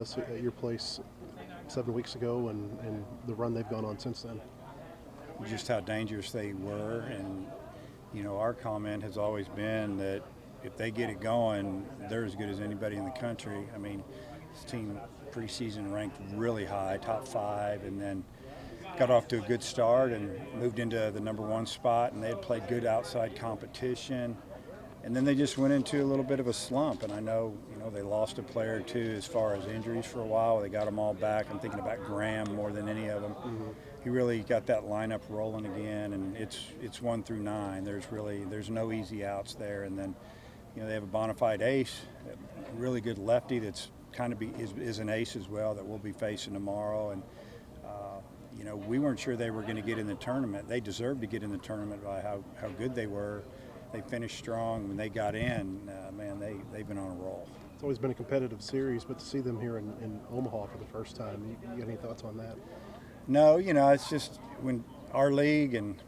at your place 7 weeks ago and the run they've gone on since then. Just how dangerous they were. And, our comment has always been that if they get it going, they're as good as anybody in the country. I mean, this team preseason ranked really high, top 5, and then got off to a good start and moved into the number 1 spot, and they had played good outside competition. And then they just went into a little bit of a slump, and I know, they lost a player or two as far as injuries for a while. They got them all back. I'm thinking about Graham more than any of them. Mm-hmm. He really got that lineup rolling again, and it's 1 through 9. There's no easy outs there, and then they have a bona fide ace, a really good lefty that's kind of is an ace as well that we'll be facing tomorrow. And we weren't sure they were going to get in the tournament. They deserved to get in the tournament by how good they were. They finished strong when they got in. They've been on a roll. It's always been a competitive series, but to see them here in Omaha for the first time, you got any thoughts on that? No, it's just when our league, and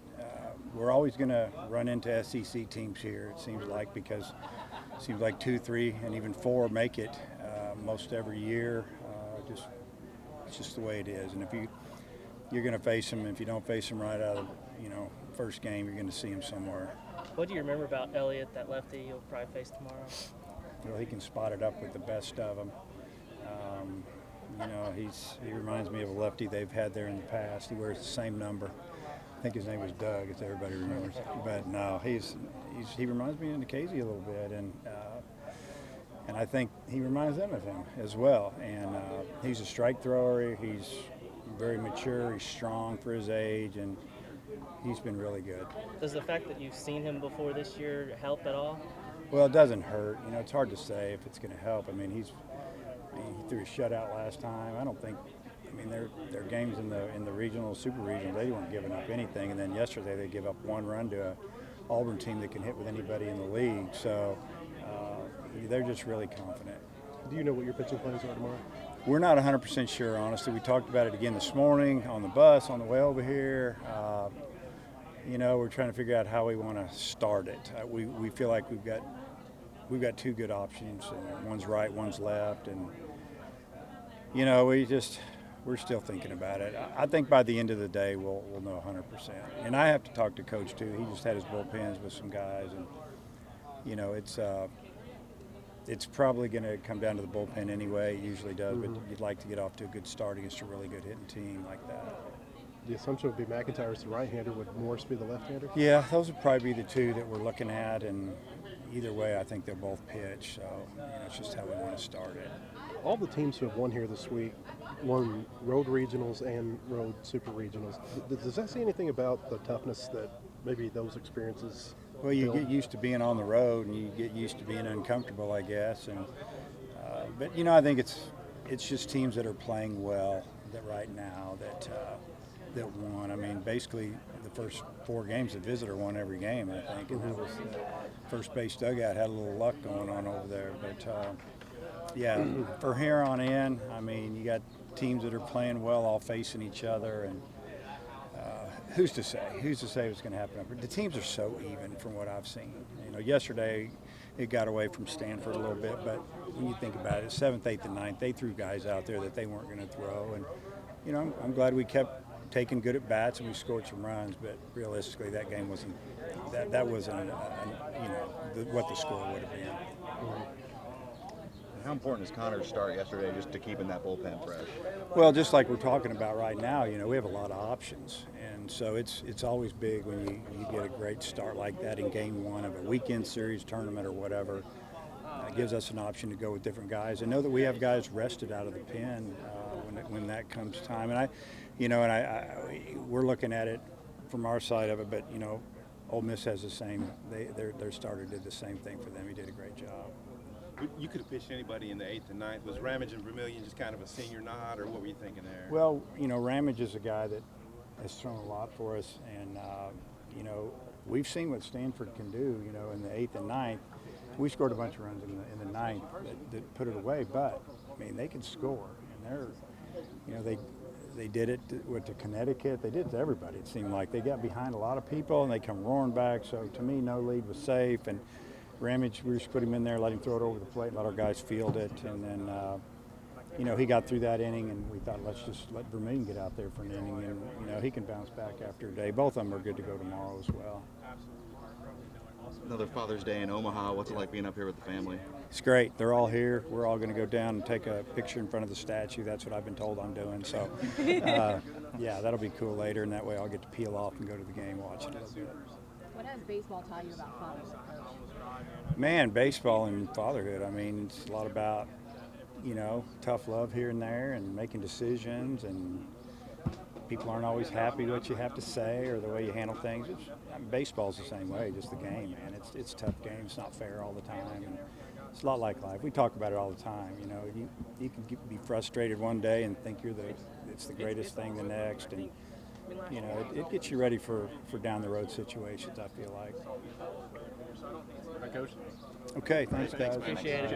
we're always going to run into SEC teams here, it seems like, because it seems like 2, 3, and even 4 make it most every year. It's just the way it is. And if you're going to face them, if you don't face them right out of first game, you're going to see them somewhere. What do you remember about Elliott, that lefty you'll probably face tomorrow? Well, he can spot it up with the best of them. He reminds me of a lefty they've had there in the past. He wears the same number. I think his name was Doug, if everybody remembers. But no, he reminds me of Casey a little bit, and I think he reminds them of him as well. And he's a strike thrower. He's very mature. He's strong for his age, and he's been really good. Does the fact that you've seen him before this year help at all? Well, it doesn't hurt. It's hard to say if it's going to help. He threw a shutout last time. I don't think. Their games in the regional, super regional, they weren't giving up anything. And then yesterday they give up 1 run to a Auburn team that can hit with anybody in the league. So they're just really confident. Do you know what your pitching plans are tomorrow? We're not 100% sure, honestly. We talked about it again this morning on the bus on the way over here. We're trying to figure out how we want to start it. We feel like we've got 2 good options. And one's right, one's left, and we're still thinking about it. I think by the end of the day we'll know 100%. And I have to talk to Coach too. He just had his bullpens with some guys, and it's probably going to come down to the bullpen anyway. It usually does, but you'd like to get off to a good start against a really good hitting team like that. The assumption would be McIntyre's the right-hander. Would Morris be the left-hander? Yeah, those would probably be the 2 that we're looking at, and either way I think they'll both pitch. So it's just how we want to start it. All the teams who have won here this week won road regionals and road super regionals. Does that say anything about the toughness that maybe those experiences? Well, you get used to being on the road, and you get used to being uncomfortable, I guess. And but I think it's just teams that are playing well that right now that won. Basically the first 4 games, the visitor won every game, I think, and that was first base dugout had a little luck going on over there. But yeah, for here on in, you got teams that are playing well, all facing each other, and who's to say? Who's to say what's going to happen? The teams are so even from what I've seen. Yesterday it got away from Stanford a little bit, but when you think about it, 7th, 8th, and 9th, they threw guys out there that they weren't going to throw, and I'm glad we kept taking good at bats and we scored some runs, but realistically that game wasn't what the score would have been. How important is Connor's start yesterday just to keeping that bullpen fresh? Well, just like we're talking about right now, we have a lot of options. And so it's always big when you get a great start like that in game 1 of a weekend series, tournament, or whatever. It gives us an option to go with different guys. And know that we have guys rested out of the pen when that comes time. And we're looking at it from our side of it, but, Ole Miss has the same. Their starter did the same thing for them. He did a great job. You could have pitched anybody in the 8th and 9th. Was Ramage and Vermillion just kind of a senior nod, or what were you thinking there? Well, Ramage is a guy that has thrown a lot for us, and we've seen what Stanford can do. In the 8th and 9th, we scored a bunch of runs in the 9th that put it away. But they can score, and they did it to Connecticut. They did it to everybody. It seemed like they got behind a lot of people, and they come roaring back. So to me, no lead was safe, and Ramage, we just put him in there, let him throw it over the plate, let our guys field it, and then he got through that inning, and we thought, let's just let Vermillion get out there for an inning, and he can bounce back after a day. Both of them are good to go tomorrow as well. Another Father's Day in Omaha. What's it like being up here with the family? It's great. They're all here. We're all going to go down and take a picture in front of the statue. That's what I've been told I'm doing. So, yeah, that'll be cool later, and that way I'll get to peel off and go to the game, watch it a little bit. What has baseball taught you about fatherhood, Coach? Man, baseball and fatherhood. I mean, it's a lot about, tough love here and there and making decisions, and people aren't always happy with what you have to say or the way you handle things. Baseball's the same way, just the game, man. It's a tough game. It's not fair all the time. And it's a lot like life. We talk about it all the time. You can be frustrated one day and think it's the greatest thing the next, and it gets you ready for down the road situations, I feel like. All right, Coach. Okay, thanks guys. Appreciate it.